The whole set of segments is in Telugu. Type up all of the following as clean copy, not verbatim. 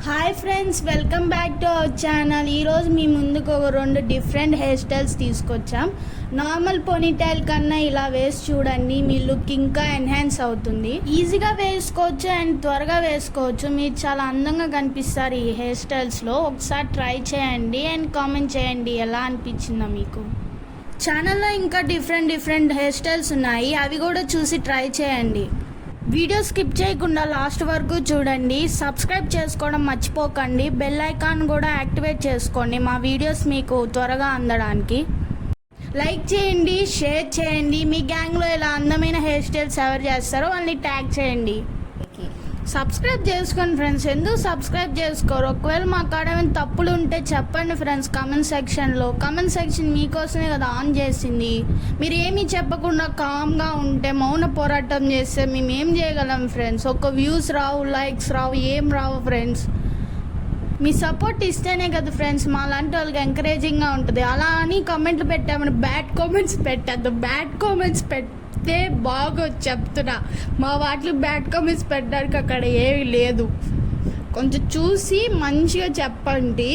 Hi friends, welcome back to our channel. ఈరోజు మీ ముందుకు ఒక 2 డిఫరెంట్ హెయిర్ స్టైల్స్ తీసుకొచ్చాం. నార్మల్ పోనీటైల్ కన్నా ఇలా వేసి చూడండి, మీ లుక్ ఇంకా ఎన్హాన్స్ అవుతుంది. ఈజీగా వేసుకోవచ్చు అండ్ త్వరగా వేసుకోవచ్చు. మీరు చాలా అందంగా కనిపిస్తారు ఈ హెయిర్ స్టైల్స్లో. ఒకసారి ట్రై చేయండి అండ్ కామెంట్ చేయండి ఎలా అనిపించిందో మీకు. ఛానల్లో ఇంకా డిఫరెంట్ హెయిర్ స్టైల్స్ ఉన్నాయి, అవి కూడా చూసి ట్రై చేయండి. వీడియో స్కిప్ చేయకుండా లాస్ట్ వరకు చూడండి. సబ్స్క్రైబ్ చేసుకోవడం మర్చిపోకండి. బెల్ ఐకాన్ కూడా యాక్టివేట్ చేసుకోండి మా వీడియోస్ మీకు త్వరగా అందడానికి. లైక్ చేయండి, షేర్ చేయండి. మీ గ్యాంగ్లో ఇలా అందమైన హెయిర్ స్టైల్స్ ఎవరు చేస్తారో వాళ్ళని ట్యాగ్ చేయండి. సబ్స్క్రైబ్ చేసుకోండి ఫ్రెండ్స్. ఎందుకు సబ్స్క్రైబ్ చేసుకోరు? ఒకవేళ మా కాడ ఏమైనా తప్పులు ఉంటే చెప్పండి ఫ్రెండ్స్ కామెంట్ సెక్షన్లో. కామెంట్ సెక్షన్ మీకోసమే కదా ఆన్ చేసింది. మీరు ఏమీ చెప్పకుండా కామ్గా ఉంటే, మౌన పోరాటం చేస్తే మేము ఏం చేయగలం ఫ్రెండ్స్? ఒక వ్యూస్ రావు, లైక్స్ రావు, ఏం రావు ఫ్రెండ్స్. మీ సపోర్ట్ ఇస్తేనే కదా ఫ్రెండ్స్ మా లాంటి వాళ్ళకి ఎంకరేజింగ్గా ఉంటుంది. అలా అని కామెంట్లు పెట్టామని బ్యాడ్ కామెంట్స్ పెట్టద్దు. బ్యాడ్ కామెంట్స్ పెడితే బాగోదు చెప్తున్నా. మా వాటిలో బ్యాడ్ కామెంట్స్ పెట్టడానికి అక్కడ ఏమీ లేదు. కొంచెం చూసి మంచిగా చెప్పండి.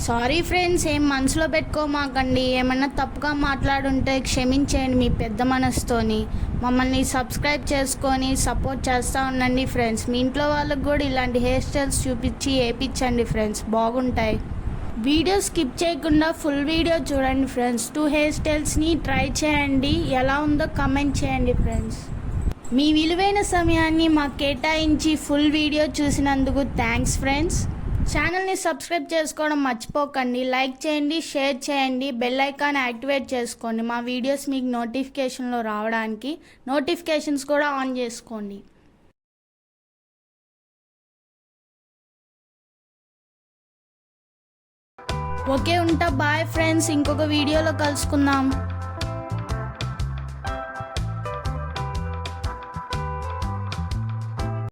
సారీ ఫ్రెండ్స్, ఏం మనసులో పెట్టుకోమాకండి. ఏమన్నా తప్పుగా మాట్లాడుంటే క్షమించేయండి మీ పెద్ద మనసుతోని. మమ్మల్ని సబ్స్క్రైబ్ చేసుకొని సపోర్ట్ చేస్తూ ఉండండి ఫ్రెండ్స్. మీ ఇంట్లో వాళ్ళకి కూడా ఇలాంటి హెయిర్ స్టైల్స్ చూపించి వేయించండి ఫ్రెండ్స్, బాగుంటాయి. వీడియో స్కిప్ చేయకుండా ఫుల్ వీడియో చూడండి ఫ్రెండ్స్. 2 హెయిర్ స్టైల్స్ని ట్రై చేయండి, ఎలా ఉందో కమెంట్ చేయండి ఫ్రెండ్స్. మీ విలువైన సమయాన్ని మాకు కేటాయించి ఫుల్ వీడియో చూసినందుకు థ్యాంక్స్ ఫ్రెండ్స్. ఛానల్ని సబ్స్క్రైబ్ చేసుకోవడం మర్చిపోకండి. లైక్ చేయండి, షేర్ చేయండి, బెల్ ఐకాన్ యాక్టివేట్ చేసుకోండి మా వీడియోస్ మీకు నోటిఫికేషన్లో రావడానికి. నోటిఫికేషన్స్ కూడా ఆన్ చేసుకోండి. ఓకే, ఉంటా. బాయ్ ఫ్రెండ్స్, ఇంకొక వీడియోలో కలుసుకుందాం.